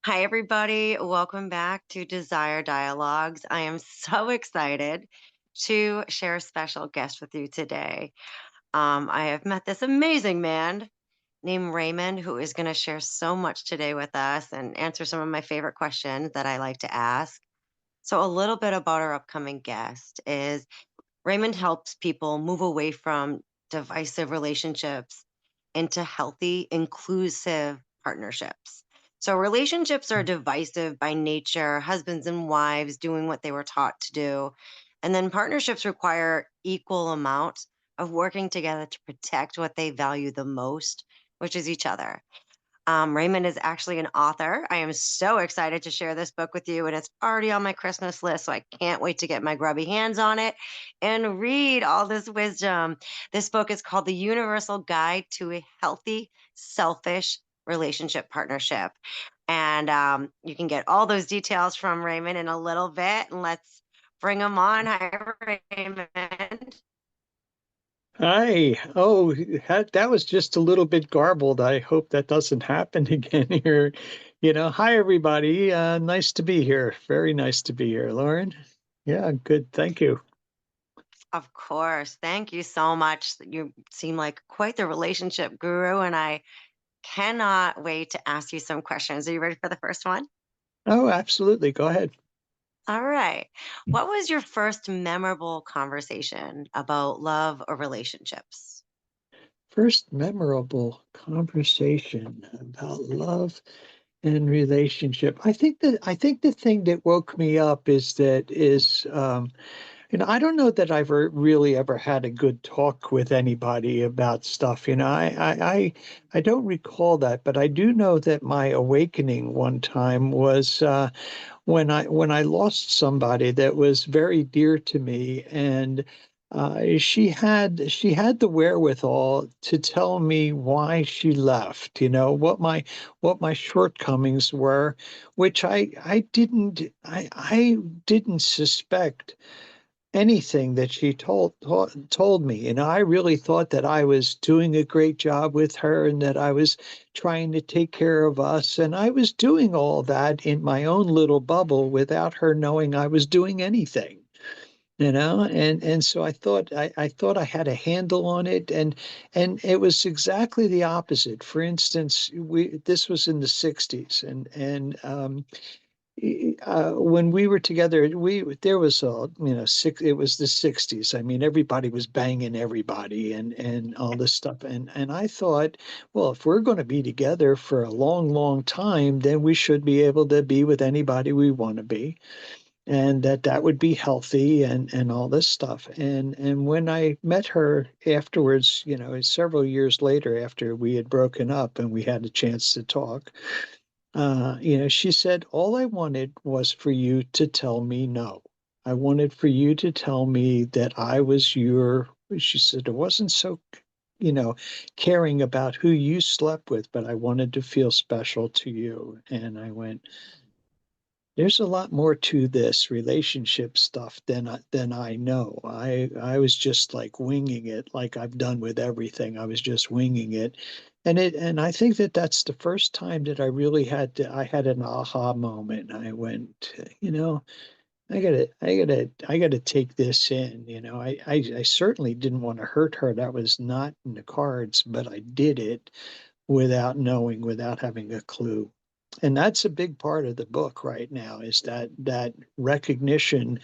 Hi, everybody. Welcome back to Desire Dialogues. I am so excited to share a special guest with you today. I have met this amazing man named Raymond who is going to share so much today with us and answer some of my favorite questions that I like to ask. So, a little bit about our upcoming guest is Raymond helps people move away from divisive relationships into healthy, inclusive partnerships. So, relationships are divisive by nature, husbands and wives doing what they were taught to do. And then partnerships require equal amounts of working together to protect what they value the most, which is each other. Raymond is actually an author. I am so excited to share this book with you, and it's already on my Christmas list. So I can't wait to get my grubby hands on it and read all this wisdom. This book is called The Universal Guide to a Healthy, Selfish Relationship Partnership. And you can get all those details from Raymond in a little bit. And let's bring him on. Hi, Raymond. Hi. Oh, that was just a little bit garbled. I hope that doesn't happen again here. Hi everybody. Nice to be here. Very nice to be here, Lauren. Yeah, good. Thank you. Of course. Thank you so much. You seem like quite the relationship guru, and I cannot wait to ask you some questions. Are you ready for the first one? Oh, absolutely. Go ahead. All right. What was your first memorable conversation about love or relationships? First memorable conversation about love and relationship. I think the thing that woke me up is I don't know that I've really ever had a good talk with anybody about stuff. I don't recall that, but I do know that my awakening one time was when I lost somebody that was very dear to me, and she had the wherewithal to tell me why she left. What my shortcomings were, which I didn't suspect anything that she told me. I really thought that I was doing a great job with her and that I was trying to take care of us. And I was doing all that in my own little bubble without her knowing I was doing anything. And so I thought I had a handle on it, and it was exactly the opposite. For instance, we this was in the 60s, and when we were together, we there was six. It was the 60s. I mean, everybody was banging everybody and all this stuff. And I thought, well, if we're going to be together for a long, long time, then we should be able to be with anybody we want to be, and that would be healthy and all this stuff. And when I met her afterwards, several years later after we had broken up and we had a chance to talk, she said, all I wanted was for you to tell me no. I wanted for you to tell me that I was she said, it wasn't so, you know, caring about who you slept with, but I wanted to feel special to you. And I went, there's a lot more to this relationship stuff than I know. I was just like winging it, like I've done with everything. I was just winging it, and I think that that's the first time that I had an aha moment. I went, I gotta take this in. I certainly didn't want to hurt her. That was not in the cards, but I did it without knowing, without having a clue. And that's a big part of the book right now, is that recognition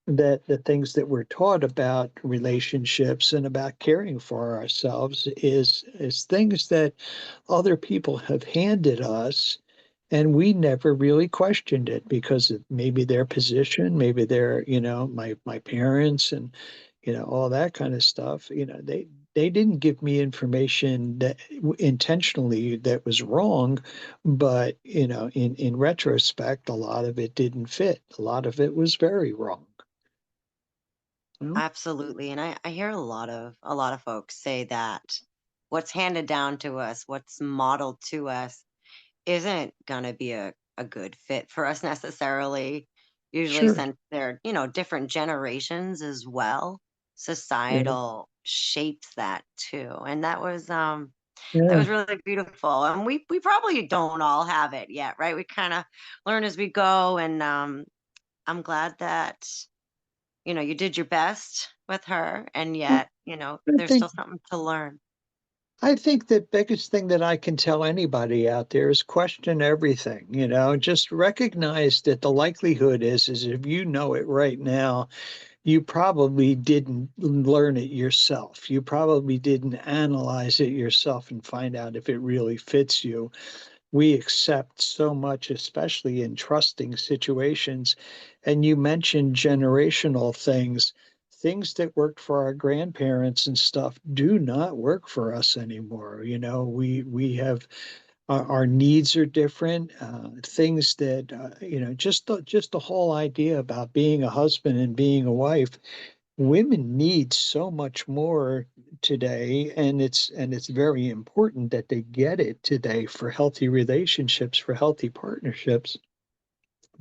that the things that we're taught about relationships and about caring for ourselves is things that other people have handed us, and we never really questioned it because of maybe their position, maybe their, my parents, and all that kind of stuff. They didn't give me information that intentionally that was wrong, but in retrospect, a lot of it didn't fit. A lot of it was very wrong. Well, Absolutely. And I hear a lot of folks say that what's handed down to us, what's modeled to us, isn't gonna be a good fit for us necessarily. Usually sure. since they're, different generations as well, Yeah. societal shapes that too. And that was That Yeah. was really beautiful. And we probably don't all have it yet, right? We kind of learn as we go. And I'm glad that, you did your best with her. And Well, yet, I there's think still something to learn. I think the biggest thing that I can tell anybody out there is question everything, just recognize that the likelihood is if you know it right now, you probably didn't learn it yourself. You probably didn't analyze it yourself and find out if it really fits you. We accept so much, especially in trusting situations. And you mentioned generational things. Things that worked for our grandparents and stuff do not work for us anymore. We have our needs are different. Things that just the whole idea about being a husband and being a wife, women need so much more today, and it's very important that they get it today for healthy relationships, for healthy partnerships.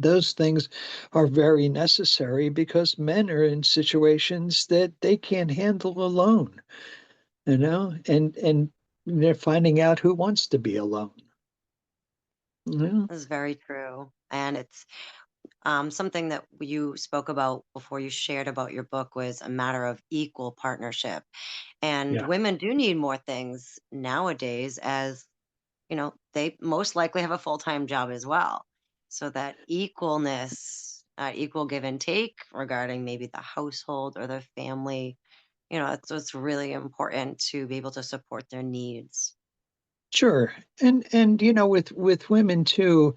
Those things are very necessary because men are in situations that they can't handle alone, and they're finding out who wants to be alone. Yeah, This is very true. And it's something that you spoke about before you shared about your book was a matter of equal partnership. And yeah, women do need more things nowadays, as they most likely have a full-time job as well. So that equalness, equal give and take regarding maybe the household or the family, it's really important to be able to support their needs. sure. And with women too,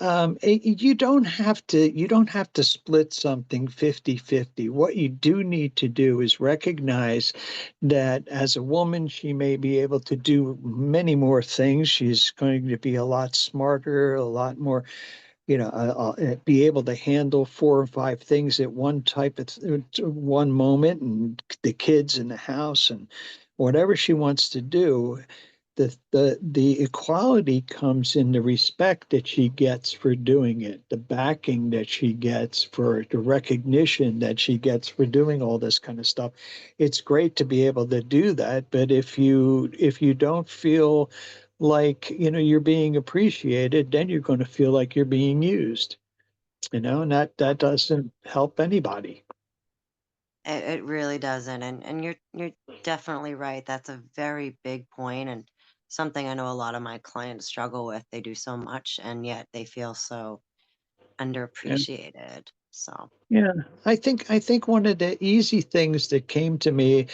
you don't have to split something 50-50. What you do need to do is recognize that as a woman, she may be able to do many more things. She's going to be a lot smarter, a lot more, be able to handle four or five things at one moment, and the kids in the house and whatever she wants to do. The equality comes in the respect that she gets for doing it, the backing that she gets for the recognition that she gets for doing all this kind of stuff. It's great to be able to do that, but if you don't feel like you're being appreciated, then you're going to feel like you're being used, and that doesn't help anybody. It really doesn't, and you're definitely right. That's a very big point, and something I know a lot of my clients struggle with. They do so much, and yet they feel so underappreciated. So, Yeah, I think one of the easy things that came to me,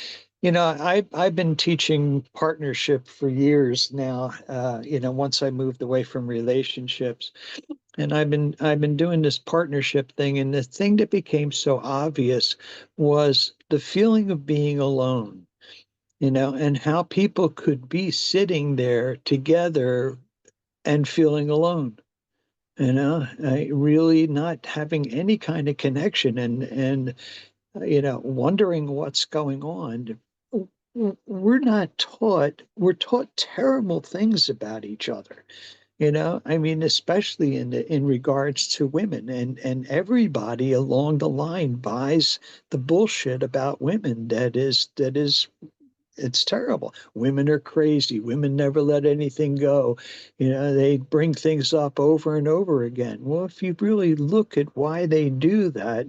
I've been teaching partnership for years now. Once I moved away from relationships, and I've been doing this partnership thing, and the thing that became so obvious was the feeling of being alone, and how people could be sitting there together and feeling alone. Really not having any kind of connection, and wondering what's going on. We're taught terrible things about each other. I mean, especially in regards to women, and everybody along the line buys the bullshit about women that is it's terrible. Women are crazy. Women never let anything go. They bring things up over and over again. Well, if you really look at why they do that,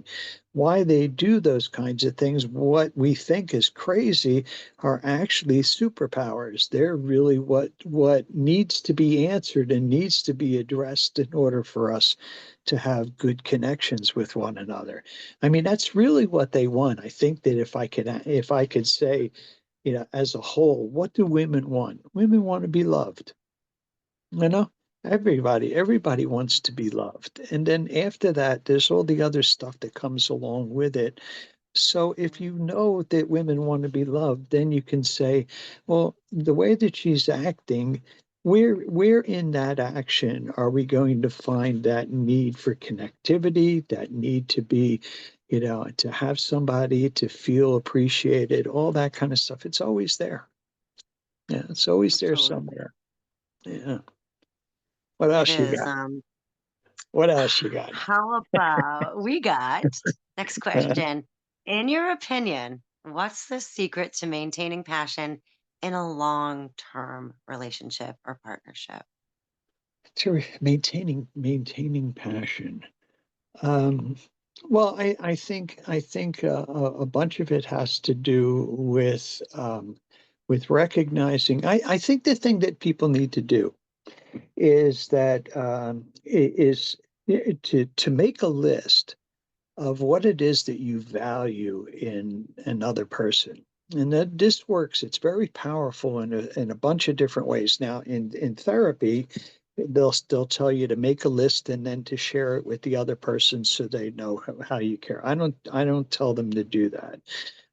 why they do those kinds of things, what we think is crazy are actually superpowers. They're really what needs to be answered and needs to be addressed in order for us to have good connections with one another. I mean, that's really what they want. I think that if I could say, as a whole, what do women want? Women want to be loved. You know, everybody wants to be loved. And then after that, there's all the other stuff that comes along with it. So if you know that women want to be loved, then you can say, well, the way that she's acting, where in that action are we going to find that need for connectivity, that need to be, to have somebody to feel appreciated, all that kind of stuff. It's always there. Yeah, it's always there absolutely, somewhere. Yeah. What it else you is. got? What else you got? How about we got next question? In your opinion, what's the secret to maintaining passion in a long-term relationship or partnership? To maintaining passion. Um, well, I think a bunch of it has to do with recognizing. I think the thing that people need to do is that to make a list of what it is that you value in another person. And that this works, it's very powerful in a bunch of different ways. Now, in therapy, they'll tell you to make a list and then to share it with the other person so they know how you care. I don't tell them to do that.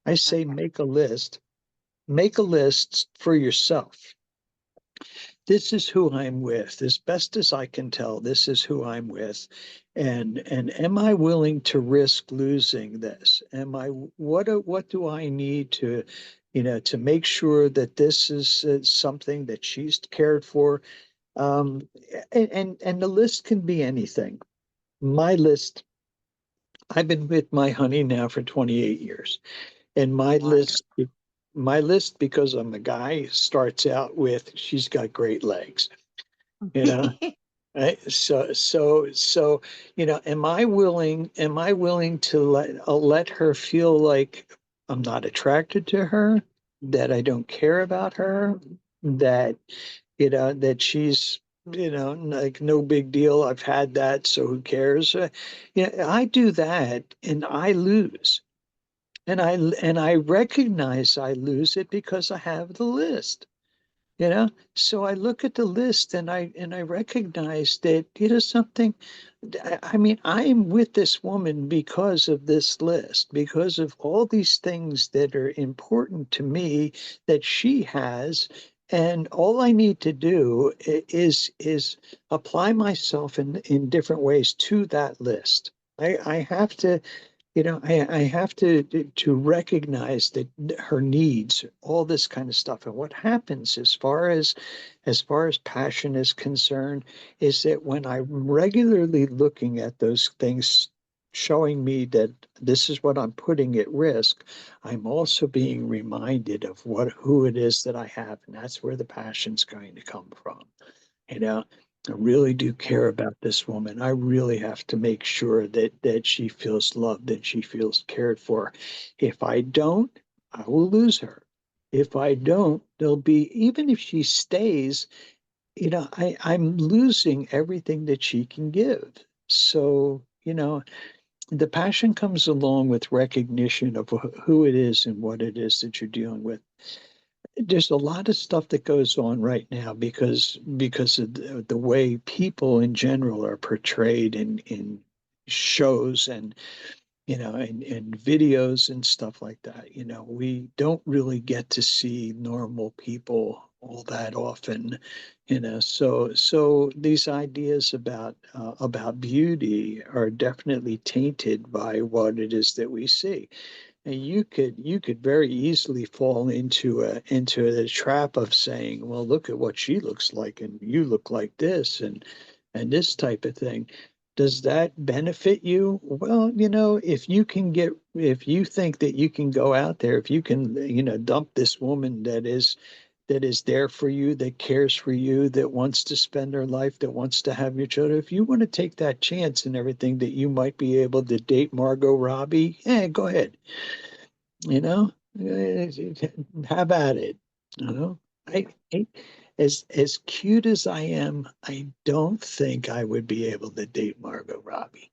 I say Okay. make a list for yourself. This is who I'm with. As best as I can tell, this is who I'm with. And am I willing to risk losing this? Am I what do I need to, to make sure that this is something that she's cared for? Um, and the list can be anything. My list, I've been with my honey now for 28 years. And Wonderful. my list, because I'm a guy, starts out with she's got great legs, you know. Right? So, am I willing to let her feel like I'm not attracted to her, that I don't care about her, that that she's, like no big deal. I've had that, so who cares? I do that and I lose. And I recognize I lose it because I have the list. You know, so I look at the list and I recognize that something. I mean, I'm with this woman because of this list, because of all these things that are important to me that she has, and all I need to do is apply myself in different ways to that list. I have to I have to recognize that her needs, all this kind of stuff. And what happens as far as passion is concerned, is that when I'm regularly looking at those things showing me that this is what I'm putting at risk, I'm also being reminded of who it is that I have. And that's where the passion's going to come from. You know, I really do care about this woman. I really have to make sure that she feels loved, that she feels cared for. If I don't, I will lose her. If I don't, there'll be, even if she stays, I'm losing everything that she can give. So, the passion comes along with recognition of who it is and what it is that you're dealing with. There's a lot of stuff that goes on right now because of the way people in general are portrayed in shows and and videos and stuff like that. We don't really get to see normal people all that often. So these ideas about beauty are definitely tainted by what it is that we see. And you could very easily fall into the trap of saying, well, look at what she looks like and you look like this and this type of thing. Does that benefit you? Well, if you think that you can go out there, if you can, dump this woman that is there for you, that cares for you, that wants to spend her life, that wants to have your children. If you want to take that chance and everything that you might be able to date Margot Robbie, go ahead. You know, Eh, have at it. You know, I as cute as I am, I don't think I would be able to date Margot Robbie.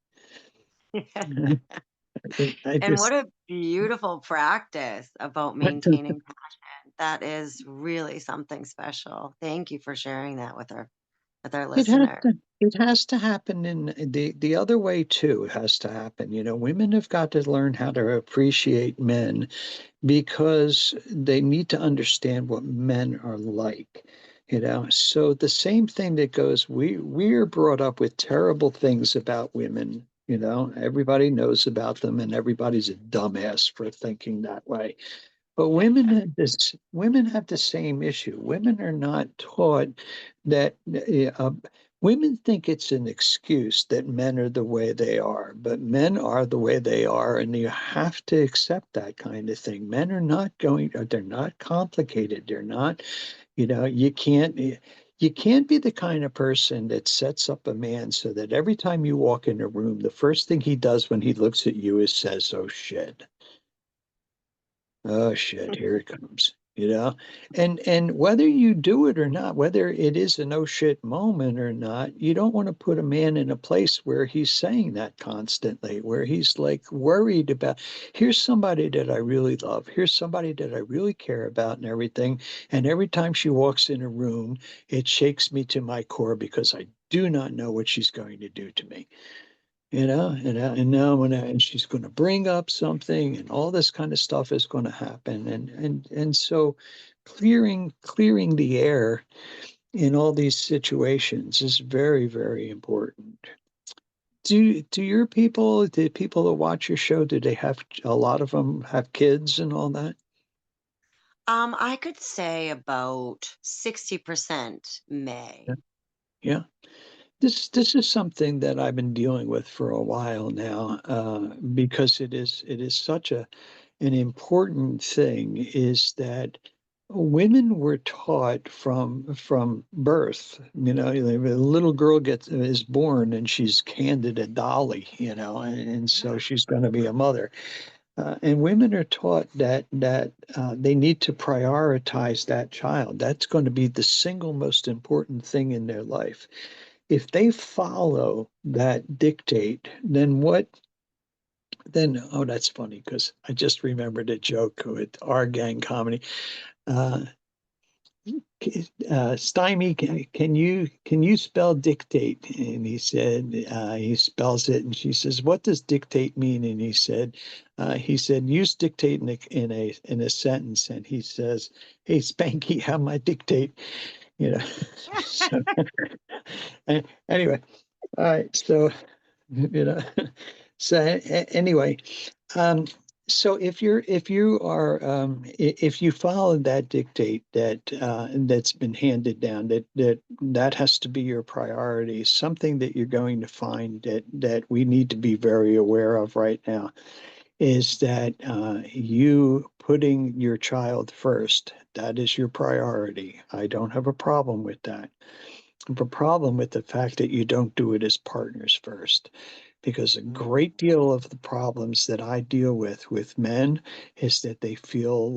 I And what just, a beautiful practice about maintaining passion. That is really something special. Thank you for sharing that with our it has listeners. to it has to happen in the other way too. It has to happen. Women have got to learn how to appreciate men because they need to understand what men are like. So the same thing that goes, we're brought up with terrible things about women. Everybody knows about them, and everybody's a dumbass for thinking that way. But women have the same issue. Women are not taught that women think it's an excuse that men are the way they are, but men are the way they are, and you have to accept that kind of thing. Men are not going, they're not complicated. They're not, you can't be the kind of person that sets up a man so that every time you walk in a room, the first thing he does when he looks at you is says, "Oh shit. Oh shit, here it comes." And whether you do it or not, whether it is a no shit moment or not, you don't want to put a man in a place where he's saying that constantly, where he's like worried about, here's somebody that I really love, here's somebody that I really care about and everything. And every time she walks in a room, it shakes me to my core because I do not know what she's going to do to me. And she's going to bring up something, and all this kind of stuff is going to happen, and so clearing the air in all these situations is very, very important. Do your people, the people that watch your show, do they have, a lot of them have kids and all that? I could say about 60% Yeah. may. Yeah. This is something that I've been dealing with for a while now, because it is such an important thing, is that women were taught from birth. A little girl is born and she's handed a dolly, and so Yeah. she's going to be a mother. And women are taught that they need to prioritize that child. That's going to be the single most important thing in their life. If they follow that dictate, then oh, that's funny because I just remembered a joke with our gang comedy. Uh, Stymie, can you spell dictate? And he said, he spells it, and she says, "What does dictate mean?" And he said, use dictate in a sentence, and he says, "Hey Spanky, have my dictate." You know. So anyway, all right. So you know, anyway, um, so if you follow that dictate that's been handed down, that has to be your priority. Something that you're going to find that we need to be very aware of right now is that you putting your child first. That is your priority. I don't have a problem with that. I have a problem with the fact that you don't do it as partners first, because a great deal of the problems that I deal with men is that they feel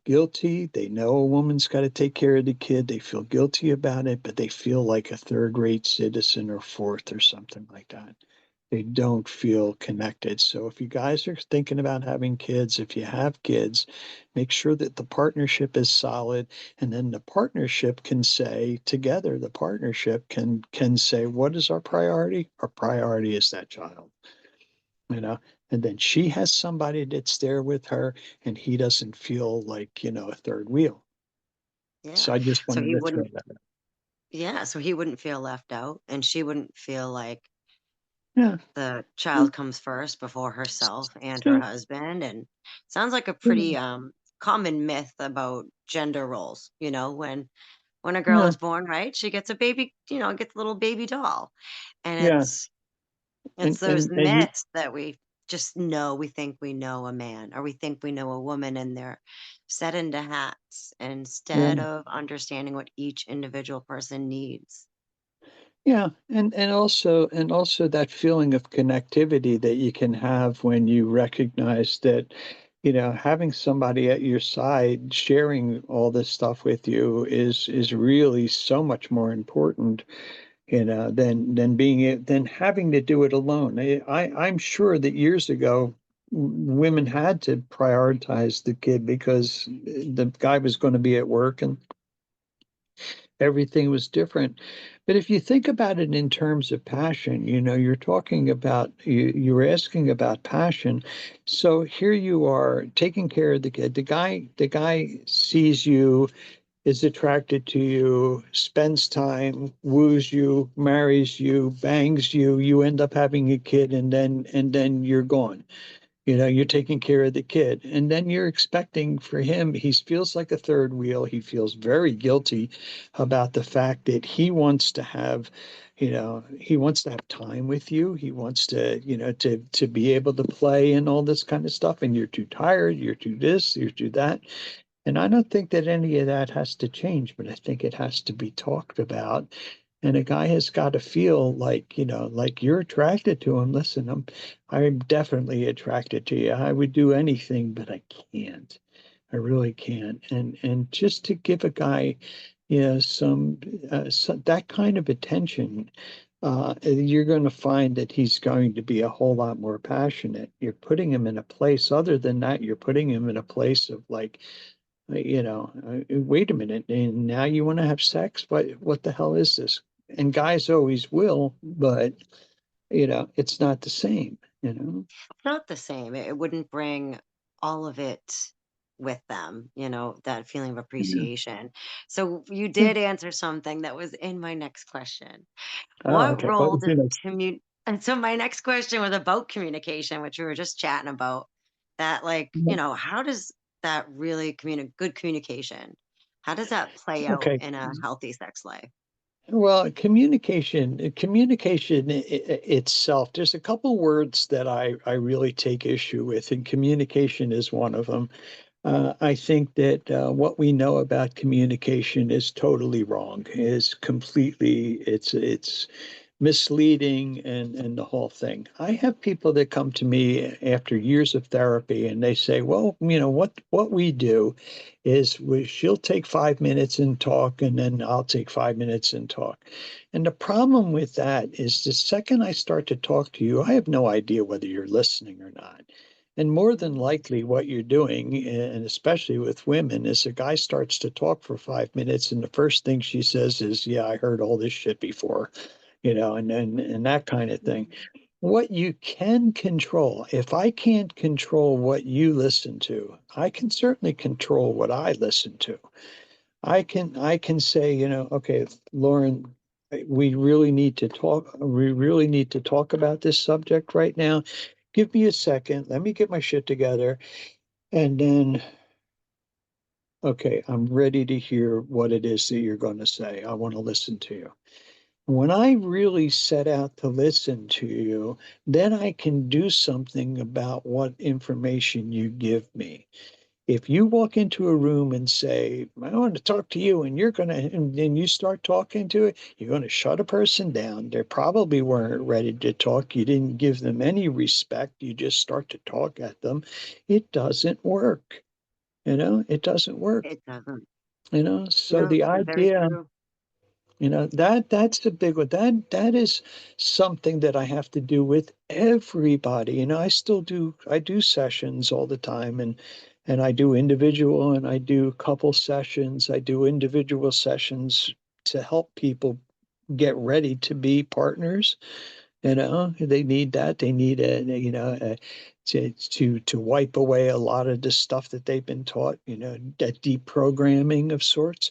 guilty. They know a woman's got to take care of the kid. They feel guilty about it, but they feel like a third-rate citizen or fourth or something like that. They don't feel connected. So if you guys are thinking about having kids, if you have kids, make sure that the partnership is solid, and then the partnership can say together, the partnership can say, what is our priority? Our priority is that child, you know, and then she has somebody that's there with her, and he doesn't feel like, a third wheel. So Yeah. I just So wanted he to throw wouldn't, that out. yeah, so he wouldn't feel left out and she wouldn't feel like Yeah. the Yeah. child comes first before herself and her Yeah. husband. And sounds like a Yeah. pretty common myth about gender roles, when a girl Yeah. is born, right? She gets a baby, gets a little baby doll. And Yeah. it's And those and and you myths that we just know, we think we know a man or we think we know a woman, and they're set into hats instead yeah. of understanding what each individual person needs. Yeah, and also that feeling of connectivity that you can have when you recognize that, having somebody at your side sharing all this stuff with you is really so much more important, than having to do it alone. I'm sure that years ago, women had to prioritize the kid because the guy was going to be at work and everything was different. But if you think about it in terms of passion, you're talking about, you were asking about passion. So here you are taking care of the kid. The guy sees you, is attracted to you, spends time, woos you, marries you, bangs you, you end up having a kid, and then you're gone. You're taking care of the kid. And then you're expecting for him, he feels like a third wheel. He feels very guilty about the fact that he wants to have time with you. He wants to be able to play and all this kind of stuff. And you're too tired, you're too this, you're too that. And I don't think that any of that has to change, but I think it has to be talked about. And a guy has got to feel like, like you're attracted to him. Listen, I'm definitely attracted to you. I would do anything, but I can't. I really can't. And just to give a guy, that kind of attention, you're going to find that he's going to be a whole lot more passionate. You're putting him in a place, other than that, you're putting him in a place of like, wait a minute, and now you want to have sex? What the hell is this? And guys always will, but it's not the same. It's not the same. It wouldn't bring all of it with them, that feeling of Yeah. appreciation. So you Yeah. did answer something that was in my next question. Oh, What okay. What role was does your next? and so my next question was about communication, which we were just chatting about. That, like, how does that really good communication, how does that play out Okay. in a healthy sex life? Well, communication itself, there's a couple words that I really take issue with, and communication is one of them. I think that what we know about communication is totally wrong. Is completely it's misleading and the whole thing. I have people that come to me after years of therapy and they say, "Well, what we do is she'll take 5 minutes and talk, and then I'll take 5 minutes and talk." And the problem with that is the second I start to talk to you, I have no idea whether you're listening or not. And more than likely, what you're doing, and especially with women, is a guy starts to talk for 5 minutes, and the first thing she says is, "Yeah, I heard all this shit before," and that kind of thing. What you can control, if I can't control what you listen to, I can certainly control what I listen to. I can say, okay, Lauren, we really need to talk. We really need to talk about this subject right now. Give me a second. Let me get my shit together. And then, okay, I'm ready to hear what it is that you're going to say. I want to listen to you. When I really set out to listen to you, then I can do something about what information you give me. If you walk into a room and say, "I want to talk to you," and and then you start talking to it, you're going to shut a person down. They probably weren't ready to talk. You didn't give them any respect. You just start to talk at them. It doesn't work. It doesn't work. It doesn't. So the Very idea, true. that's the big one. That is something that I have to do with everybody. I do sessions all the time, and I do individual and I do couple sessions. I do individual sessions to help people get ready to be partners. They need that. They need to wipe away a lot of the stuff that they've been taught, that deprogramming of sorts,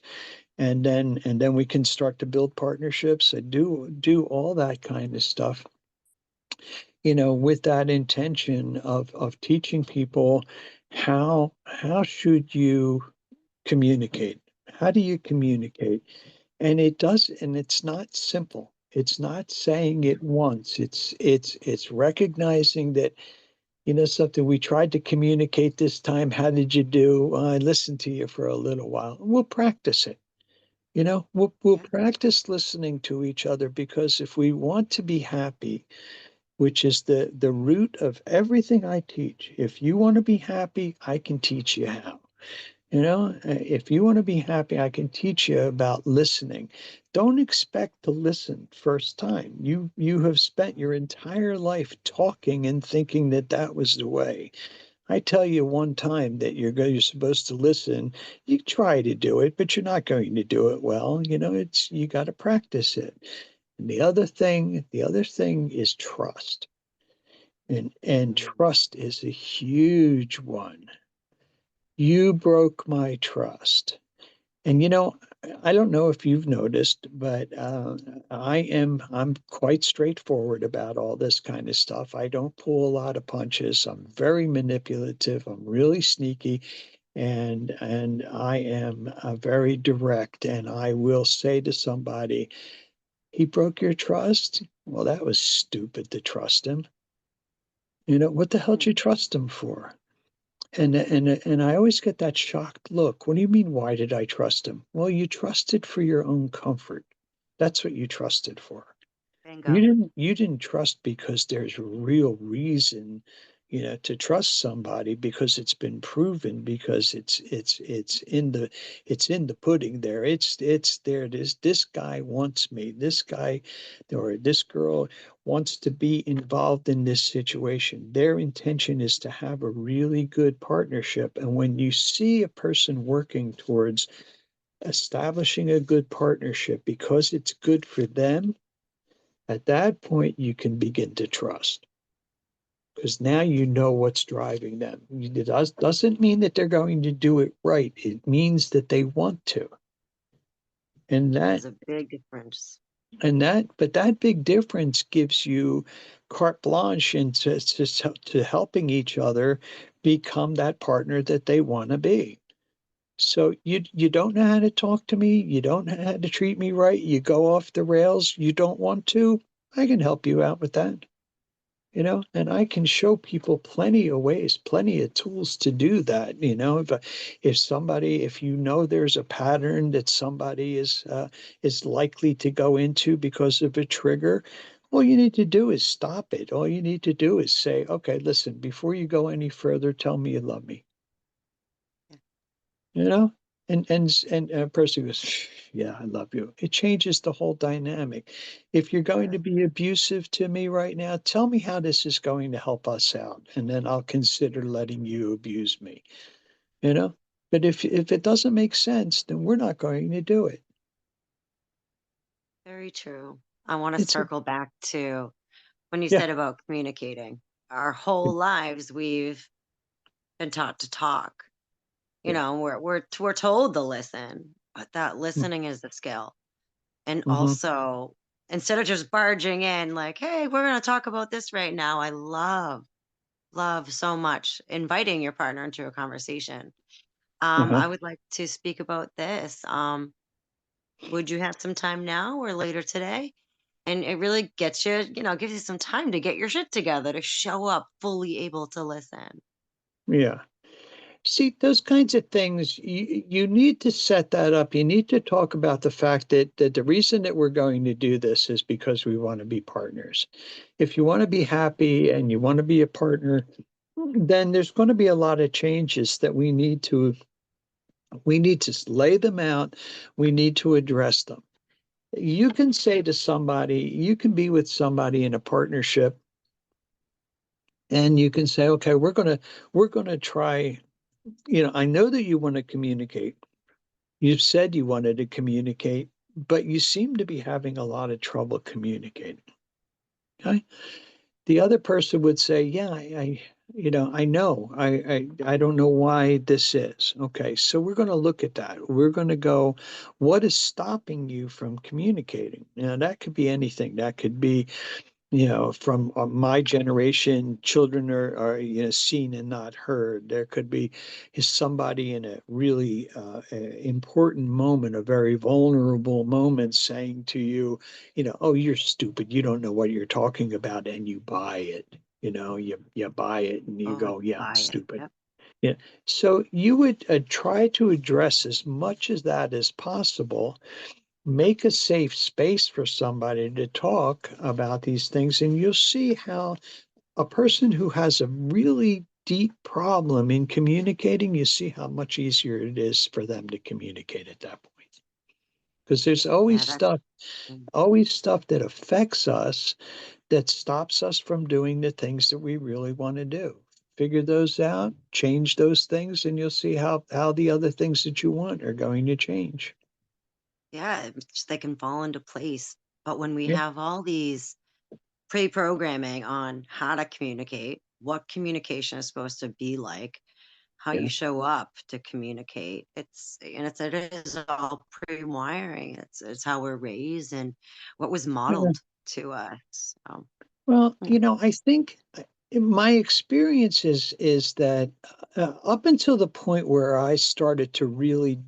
and then we can start to build partnerships and do all that kind of stuff, with that intention of teaching people how should you communicate. How do you communicate? And it's not simple. It's not saying it once. It's recognizing that, something, we tried to communicate this time. How did you do? Well, I listened to you for a little while. We'll practice it. We'll Yeah. practice listening to each other, because if we want to be happy, which is the root of everything I teach, if you want to be happy, I can teach you how. If you want to be happy, I can teach you about listening. Don't expect to listen first time. You have spent your entire life talking and thinking that that was the way. I tell you one time that you're supposed to listen, you try to do it, but you're not going to do it well. You got to practice it. And the other thing is trust. And Mm. trust is a huge one. You broke my trust. And I don't know if you've noticed, but I'm quite straightforward about all this kind of stuff. I don't pull a lot of punches. I'm very manipulative. I'm really sneaky, and I am very direct. And I will say to somebody, "He broke your trust. Well, that was stupid to trust him. What the hell did Mm, you trust him for?" And I always get that shocked look. What do you mean, why did I trust him? Well, you trusted for your own comfort. That's what you trusted for. You bingo. didn't you didn't trust because there's a real reason, to trust somebody because it's been proven, because it's in the pudding there. It's there. This guy wants me. This guy or this girl wants to be involved in this situation. Their intention is to have a really good partnership. And when you see a person working towards establishing a good partnership because it's good for them, at that point, you can begin to trust because now you know what's driving them. Doesn't mean that they're going to do it right. It means that they want to. And that, There's a big difference. but that big difference gives you carte blanche to helping each other become that partner that they want to be. So you don't know how to talk to me, you don't know how to treat me right, you go off the rails, you don't want to, I can help you out with that. And I can show people plenty of ways, plenty of tools to do that. If you know there's a pattern that somebody is likely to go into because of a trigger, all you need to do is stop it. All you need to do is say, okay, listen, before you go any further, tell me you love me. Yeah. You know? And a person goes, yeah, I love you. It changes the whole dynamic. If you're going to Sure. be abusive to me right now, tell me how this is going to help us out, and then I'll consider letting you abuse me, you know? But if it doesn't make sense, then we're not going to do it. Very true. I want to It's a circle back to when you Yeah. said about communicating. Our whole lives, we've been taught to talk. Yeah. We're told to listen, but that Mm. listening is the skill. And Mhm. also, instead of just barging in, like, "Hey, we're going to talk about this right now." I love so much inviting your partner into a conversation. Uh-huh. I would like to speak about this. Would you have some time now or later today? And it really gets you, gives you some time to get your shit together, to show up fully able to listen. Yeah. See, those kinds of things, you need to set that up. You need to talk about the fact that the reason that we're going to do this is because we want to be partners. If you want to be happy and you want to be a partner, then there's going to be a lot of changes that we need to lay them out. We need to address them. You can say to somebody, you can be with somebody in a partnership, and you can say, okay, we're going to try. I know that you want to communicate. You've said you wanted to communicate, but you seem to be having a lot of trouble communicating. Okay. The other person would say, yeah, I know. I don't know why this is. Okay. So we're going to look at that. We're going to go, what is stopping you from communicating? Now, that could be anything. That could be from my generation, children are seen and not heard. There could be somebody in a really important moment, a very vulnerable moment, saying to you, oh, you're stupid. You don't know what you're talking about, and you buy it. You buy it, and you Oh, I go, yeah, I'm buy it. stupid. Yep. Yeah. So you would try to address as much as that as possible, make a safe space for somebody to talk about these things, and you'll see how a person who has a really deep problem in communicating, you see how much easier it is for them to communicate at that point. Because there's Yeah, that's mm, always stuff that affects us that stops us from doing the things that we really want to do. Figure those out, change those things, and you'll see how the other things that you want are going to change. yeah, they can fall into place. But when we Yeah. have all these pre-programming on how to communicate, what communication is supposed to be like, how you Yeah. show up to communicate. It is all pre-wiring. It's how we're raised and what was Yeah. modeled to us. So, Well, mm, I think my experience is that up until the point where I started to really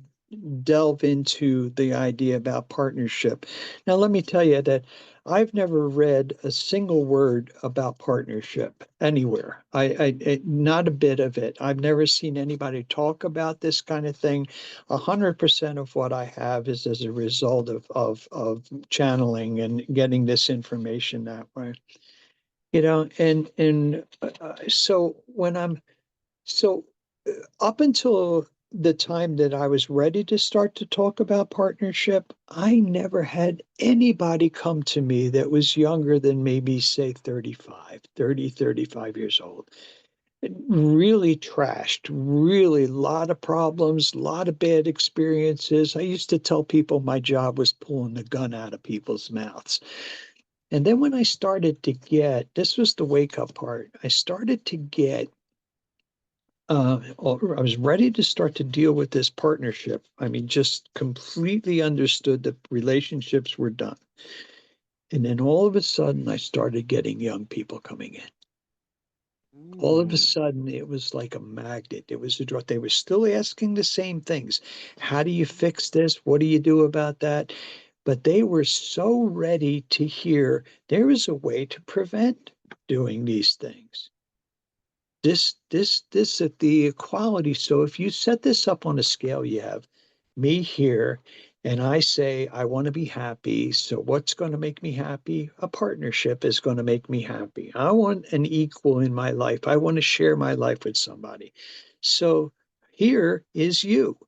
delve into the idea about partnership. Now, let me tell you that I've never read a single word about partnership anywhere. Not a bit of it. I've never seen anybody talk about this kind of thing. 100% of what I have is as a result of channeling and getting this information that way. So when I'm so up until the time that I was ready to start to talk about partnership, I never had anybody come to me that was younger than maybe, say, 35 years old. Really trashed, really a lot of problems, a lot of bad experiences. I used to tell people my job was pulling the gun out of people's mouths. And then when I started to get, this was the wake up part, I started to get I was ready to start to deal with this partnership. I mean, just completely understood that relationships were done. And then all of a sudden, I started getting young people coming in. All of a mm, sudden, it was like a magnet. It was a draw. They were still asking the same things. How do you fix this? What do you do about that? But they were so ready to hear there is a way to prevent doing these things. This at the equality. So if you set this up on a scale, you have me here, and I say I want to be happy. So what's going to make me happy? A partnership is going to make me happy. I want an equal in my life. I want to share my life with somebody. So here is you.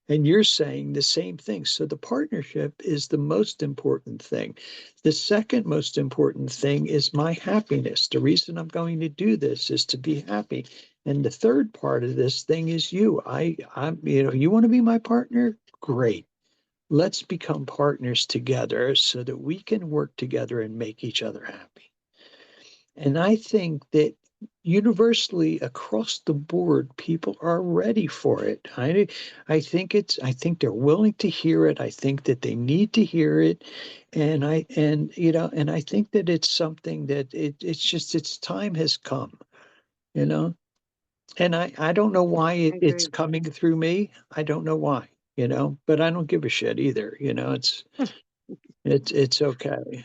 And you're saying the same thing. So the partnership is the most important thing. The second most important thing is my happiness. The reason I'm going to do this is to be happy. And the third part of this thing is you. You want to be my partner? Great. Let's become partners together so that we can work together and make each other happy. And I think that universally across the board, people are ready for it. I think they're willing to hear it. I think that they need to hear it. And I think that it's something that it's just its time has come, you know? And I don't know why I it's agree. coming through me. I don't know why, but I don't give a shit either. It's okay.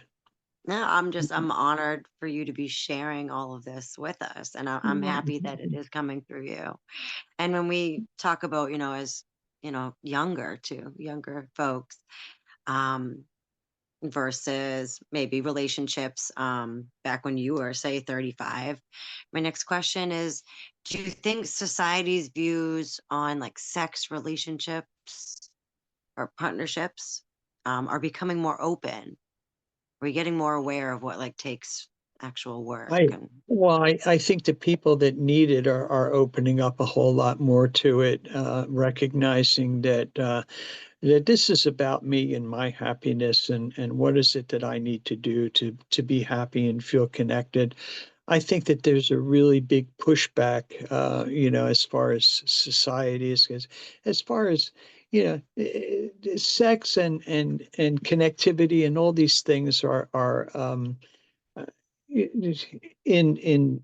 No, I'm honored for you to be sharing all of this with us. And I'm happy that it is coming through you. And when we talk about, as, younger folks, um, versus maybe relationships, back when you were, say, 35, my next question is, do you think society's views on like sex relationships or partnerships, are becoming more open? Are we getting more aware of what like takes actual work I and well, I think the people that need it are opening up a whole lot more to it, recognizing that this is about me and my happiness and what is it that I need to do to be happy and feel connected. I think that there's a really big pushback, as far as society is, as far as sex and connectivity and all these things are uh, in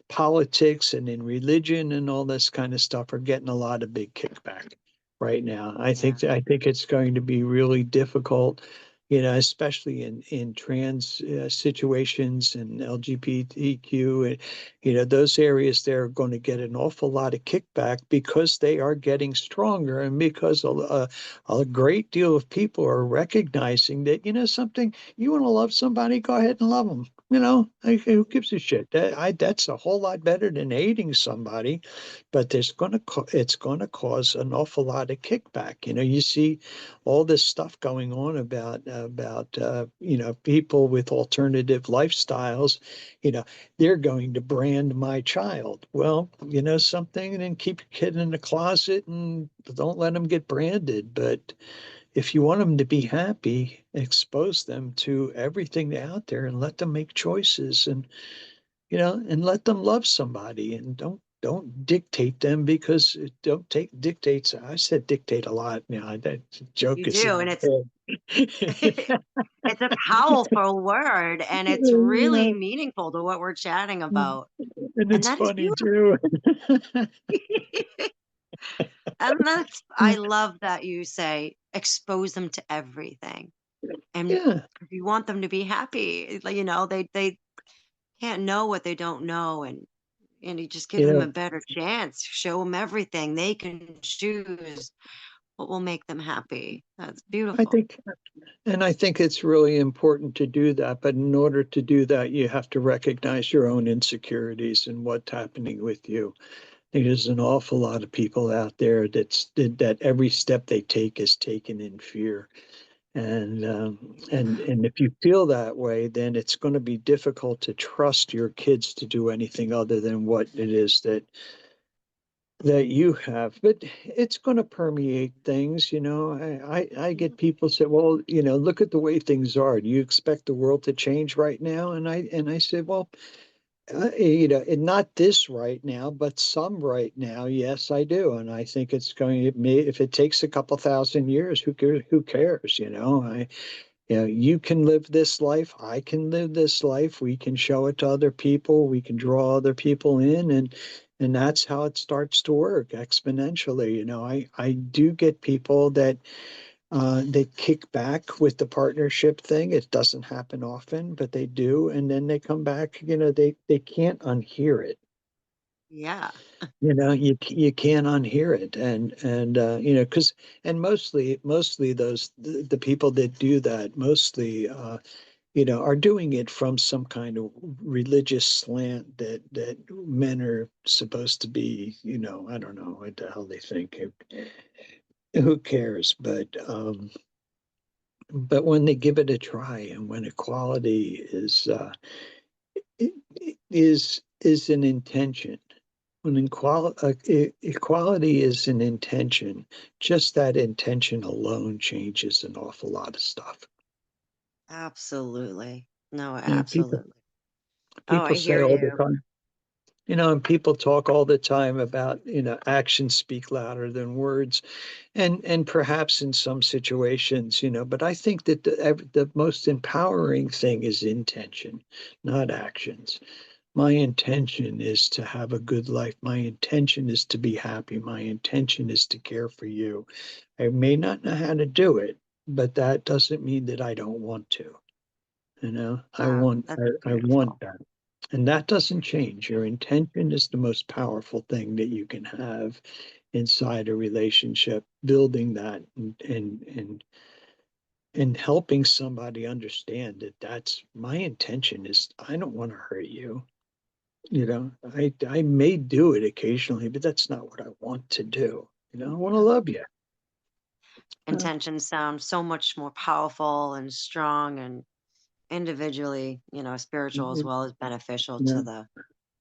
politics and in religion and all this kind of stuff are getting a lot of big kickback right now. yeah, I think it's going to be really difficult, especially in trans situations and LGBTQ, and those areas. They're going to get an awful lot of kickback because they are getting stronger, and because a great deal of people are recognizing that something, you want to love somebody, go ahead and love them. Who gives a shit? That's a whole lot better than hating somebody, but it's going to cause an awful lot of kickback. You see all this stuff going on about people with alternative lifestyles. You know, they're going to brand my child. Well, something, then keep your kid in the closet and don't let them get branded. But if you want them to be happy, expose them to everything out there and let them make choices, and let them love somebody, and don't dictate them because don't take dictates. I said dictate a lot. That joke You is in do, and my it's head. it's a powerful word, and it's really Yeah, meaningful to what we're chatting about, and and it's that is funny beautiful. too. And that's I love that you say expose them to everything. And Yeah, if you want them to be happy, like, they can't know what they don't know, and you just give you them a know, better chance, show them everything. They can choose what will make them happy. That's I beautiful. think, and I think it's really important to do that. But in order to do that, you have to recognize your own insecurities and what's happening with you. There's an awful lot of people out there that every step they take is taken in fear. And if you feel that way, then it's going to be difficult to trust your kids to do anything other than what it is that you have. But it's going to permeate things. I get people say, well, look at the way things are. Do you expect the world to change right now? And I said, well, and not this right now, but some right now, yes, I do, and I think it's going. It may, if it takes a couple thousand years, who cares? You can live this life. I can live this life. We can show it to other people. We can draw other people in, and that's how it starts to work exponentially. I do get people that they kick back with the partnership thing. It doesn't happen often, but they do, and then they come back. They can't unhear it. Yeah, You can't unhear it, and because and mostly the people that do that mostly are doing it from some kind of religious slant that men are supposed to be. I don't know what the hell they think. Who cares? But when they give it a try, and when equality is an intention, when equality is an intention, just that intention alone changes an awful lot of stuff. absolutely. No, You know, people absolutely. Oh, people I say hear all the you. time, and people talk all the time about, actions speak louder than words, and perhaps in some situations, but I think that the most empowering thing is intention, not actions. My intention is to have a good life. My intention is to be happy. My intention is to care for you. I may not know how to do it, but that doesn't mean that I don't want to. I Wow, want that's I want beautiful. that. And that doesn't change. Your intention is the most powerful thing that you can have inside a relationship, building that and helping somebody understand that that's my intention is I don't want to hurt you. I may do it occasionally, but that's not what I want to do. I want to Yeah. love you. Uh, Intentions sound so much more powerful and strong and individually, spiritual as mm, well as beneficial yeah. to the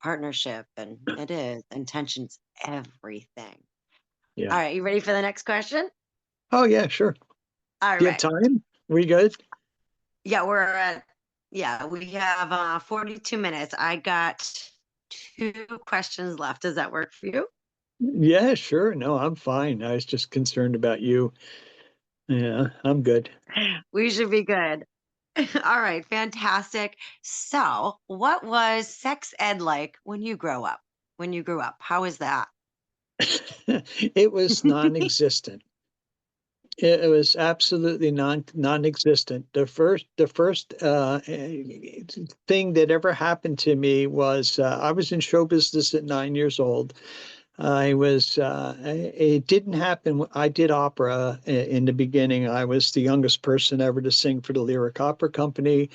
partnership. And it is intentions everything. Yeah. All right, you ready for the next question? Oh yeah, sure. All Do you have right. time? We good? Yeah, we have 42 minutes. I got two questions left. Does that work for you? Yeah, sure. No, I'm fine. I was just concerned about you. Yeah, I'm good. We should be good. All right, fantastic. So, what was sex ed like when you grow up? When you grew up, how was that? It was non-existent. It was absolutely non-existent. The first thing that ever happened to me was I was in show business at 9 years old. It didn't happen. I did opera in the beginning. I was the youngest person ever to sing for the Lyric Opera Company.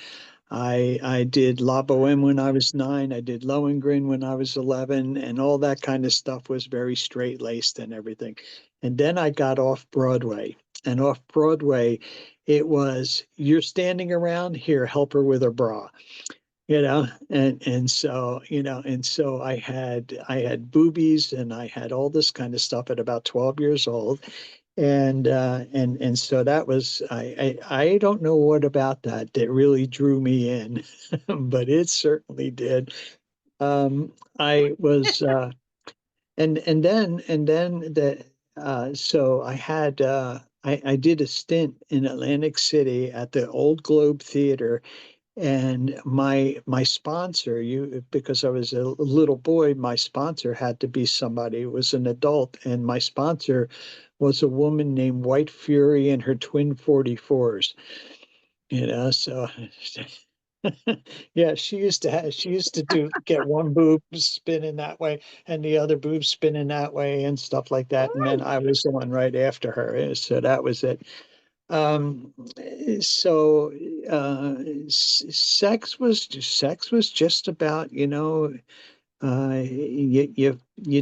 I did La Boheme when I was 9. I did Lohengrin when I was 11, and all that kind of stuff was very straight laced and everything. And then I got off Broadway, and off Broadway, it was you're standing around here, help her with her bra, and so I had boobies and I had all this kind of stuff at about 12 years old, and so that was I don't know what about that really drew me in, but it certainly did. I was and then the so I did a stint in Atlantic City at the Old Globe Theater, and my sponsor, you because I was a little boy, my sponsor had to be somebody who was an adult, and my sponsor was a woman named White Fury and her twin 44s. So yeah, she used to do get one boob spinning that way and the other boob spinning that way and stuff like that. And then Woo! I was the one right after her. So that was it. Um, so sex was just about, you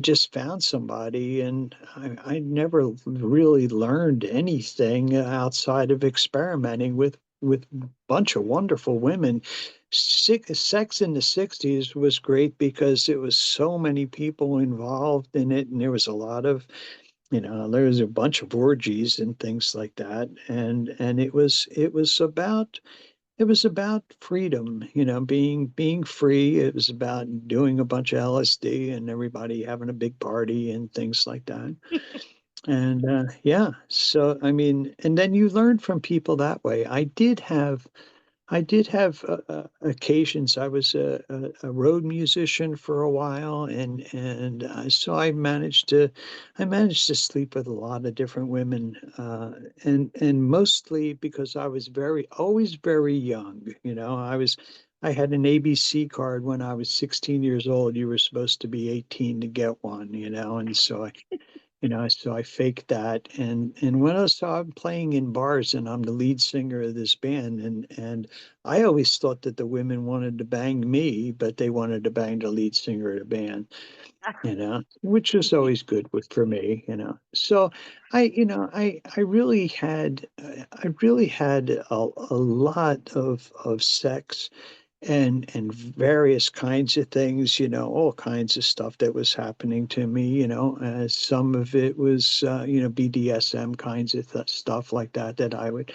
just found somebody, and I never really learned anything outside of experimenting with a bunch of wonderful women. Sex in the 60s was great because it was so many people involved in it, and there was a lot of, there was a bunch of orgies and things like that, and it was about freedom, being free. It was about doing a bunch of LSD and everybody having a big party and things like that. And yeah, so I mean, and then you learn from people that way. I did have occasions. I was a road musician for a while, and so I managed to sleep with a lot of different women, and mostly because I was always very young. I had an ABC card when I was 16 years old. You were supposed to be 18 to get one, and so I faked that, and so I'm playing in bars, and I'm the lead singer of this band, and I always thought that the women wanted to bang me, but they wanted to bang the lead singer of the band, which was always good for me. So I really had a lot of sex and various kinds of things, all kinds of stuff that was happening to me, some of it was, BDSM kinds of stuff like that I would,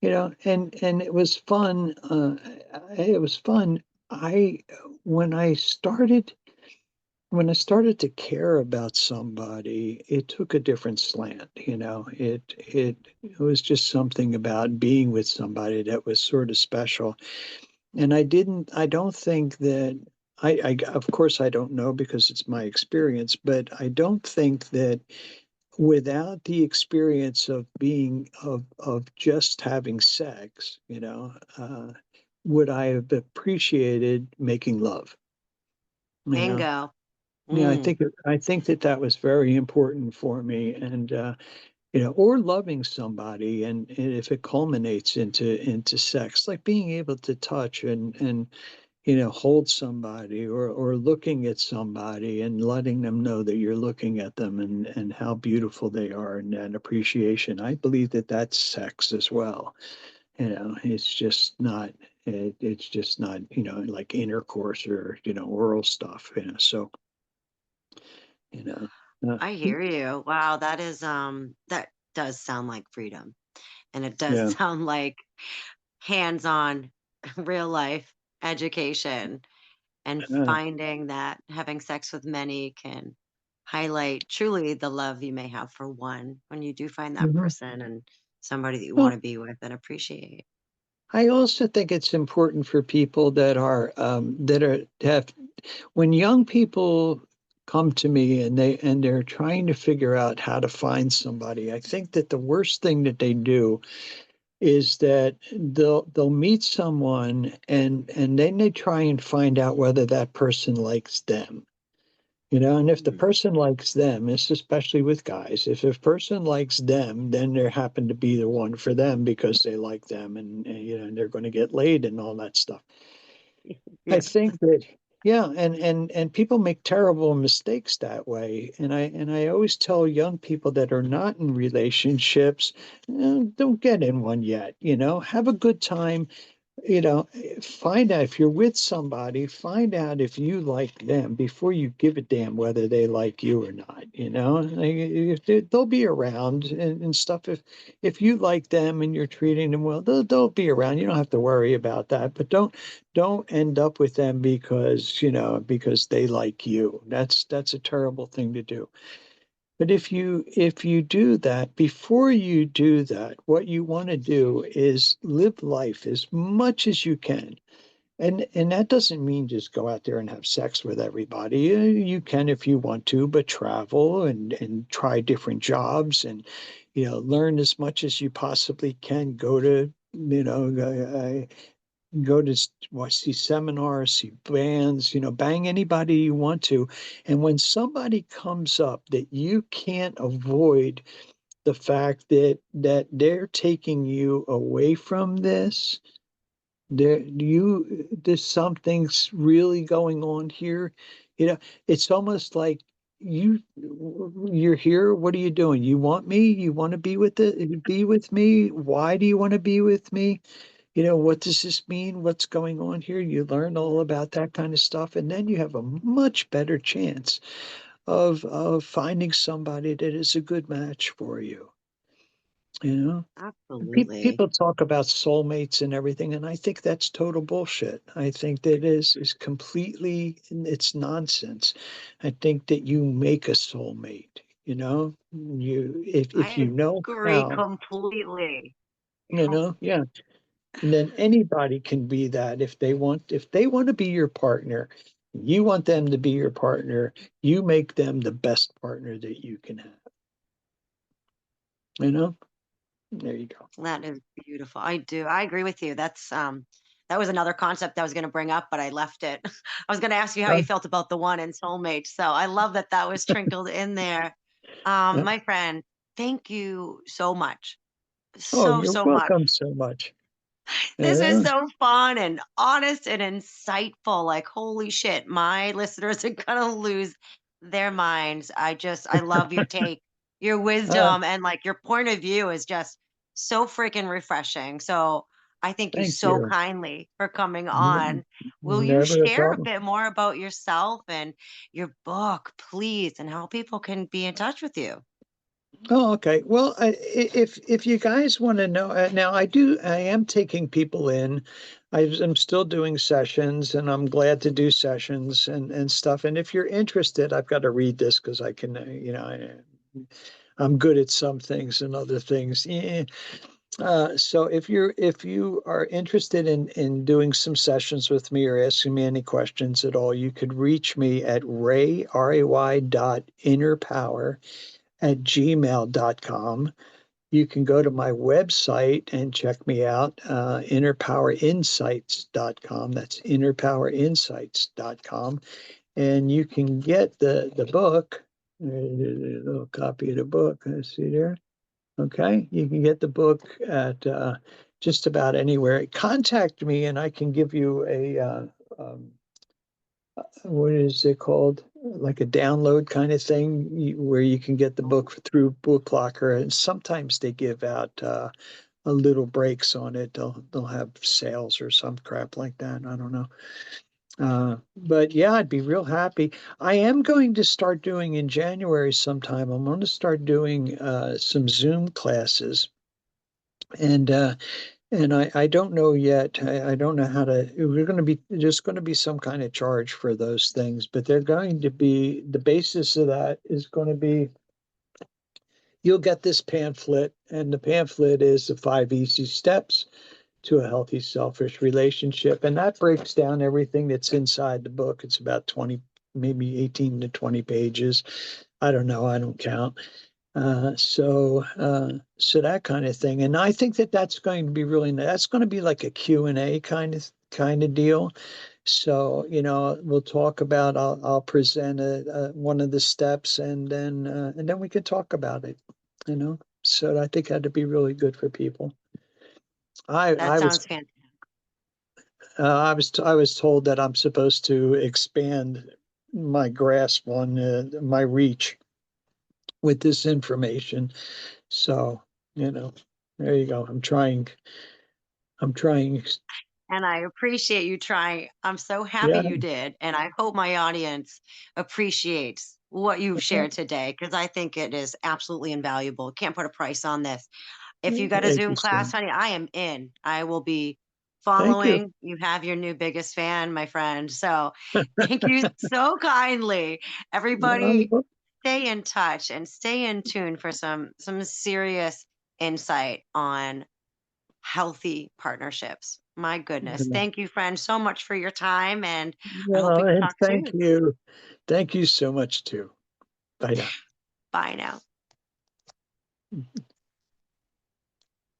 and it was fun. It was fun. I, when I started, when I started to care about somebody, it took a different slant, it was just something about being with somebody that was sort of special. And I don't think that, of course, I don't know because it's my experience, but I don't think that without the experience of just having sex, would I have appreciated making love, you know? Bingo. Yeah, Mm. I think that was very important for me, and or loving somebody, and if it culminates into sex, like being able to touch and hold somebody, or looking at somebody and letting them know that you're looking at them, and how beautiful they are, and that appreciation. I believe that that's sex as well. It's just not like intercourse or oral stuff. You know I hear you. Wow, that does sound like freedom. And it does yeah. sound like hands-on real life education, and uh, finding that having sex with many can highlight truly the love you may have for one when you do find that mhm. person and somebody that you want Well, to be with and appreciate. I also think it's important for people that have when young people come to me and they're trying to figure out how to find somebody. I think that the worst thing that they do is that they'll meet someone, and then they try and find out whether that person likes them. And if the Mm. person likes them, it's especially with guys, if a person likes them, then they happen to be the one for them because they like them, and they're going to get laid and all that stuff. I Yes. think that, yeah, and people make terrible mistakes that way. And I always tell young people that are not in relationships, don't get in one yet. Have a good time. Find out if you're with somebody, find out if you like them before you give a damn whether they like you or not. they'll be around and stuff. If you like them and you're treating them well, they'll be around. You don't have to worry about that. But don't end up with them because they like you. That's a terrible thing to do. But if you do that, before you do that, what you want to do is live life as much as you can. And that doesn't mean just go out there and have sex with everybody. You can if you want to, but travel and try different jobs and learn as much as you possibly can. Go to see seminars, see bands, bang anybody you want to. And when somebody comes up that you can't avoid the fact that they're taking you away from this, there's something's really going on here. You know, it's almost like you you're here. What are you doing? You want me? You want to be with me? Why do you want to be with me? What does this mean? What's going on here? You learn all about that kind of stuff, and then you have a much better chance of finding somebody that is a good match for you. You know, Absolutely. people talk about soulmates and everything, and I think that's total bullshit. I think that is completely it's nonsense. I think that you make a soulmate. If I you know agree how, completely. yeah. And then anybody can be that if they want to be your partner, you want them to be your partner, you make them the best partner that you can have. You know? There you go. That is beautiful. I do. I agree with you. That was another concept I was going to bring up, but I left it. I was going to ask you how Uh, you felt about the one in soulmate. So I love that that was trickled in there. uh, My friend, thank you so much. oh, So, you're so much. welcome so much. This is Yeah. so fun and honest and insightful. Like, holy shit, my listeners are gonna lose their minds. I love your take, your Uh, wisdom, and like your point of view is just so freaking refreshing. So I thank you thank so you. kindly for coming N- on. Will you Never a share a problem. bit more about yourself and your book, please, and how people can be in touch with you? Oh, okay. Well, if you guys want to know, now I am taking people in. I'm still doing sessions, and I'm glad to do sessions and stuff. And if you're interested, I've got to read this because I can, I'm good at some things and other things. Yeah. So if you are interested in doing some sessions with me or asking me any questions at all, you could reach me at ray dot innerpower at gmail.com. You can go to my website and check me out, innerpowerinsights.com. That's innerpowerinsights.com. And you can get the book, a little copy of the book. Let's see there. Okay. You can get the book at just about anywhere. Contact me and I can give you um, what is it called? Like a download kind of thing where you can get the book through Book Locker. And sometimes they give out a little breaks on it. They'll have sales or some crap like that. I don't know. But yeah, I'd be real happy. I am going to start doing in January sometime. I'm going to start doing some Zoom classes, and I don't know yet. I don't know how to. We're going to be There's going to be some kind of charge for those things, but they're going to be the basis of that is going to be you'll get this pamphlet, and the pamphlet is the 5 easy steps to a healthy, selfish relationship, and that breaks down everything that's inside the book. It's about 20, maybe 18 to 20 pages. I don't know. I don't count. So that kind of thing, and I think that that's going to be really nice. That's going to be like a Q&A kind of deal. So we'll talk about. I'll present one of the steps, and then we can talk about it. So I think that'd be really good for people. I That I was sounds fantastic. I was told that I'm supposed to expand my grasp on my reach with this information. So, you know, there you go. I'm trying. And I appreciate you trying. I'm so happy Yeah. you did. And I hope my audience appreciates what you've Okay. shared today because I think it is absolutely invaluable. Can't put a price on this. If you got a Thank you Zoom class, so honey, I am in. I will be Thank you. following. You have your new biggest fan, my friend. So thank you so kindly. Everybody stay in touch and stay in tune for some serious insight on healthy partnerships. My goodness. Thank you, friend, so much for your time, and I hope we Well, can and talk thank soon. you. Thank you so much too. Bye now. Bye now.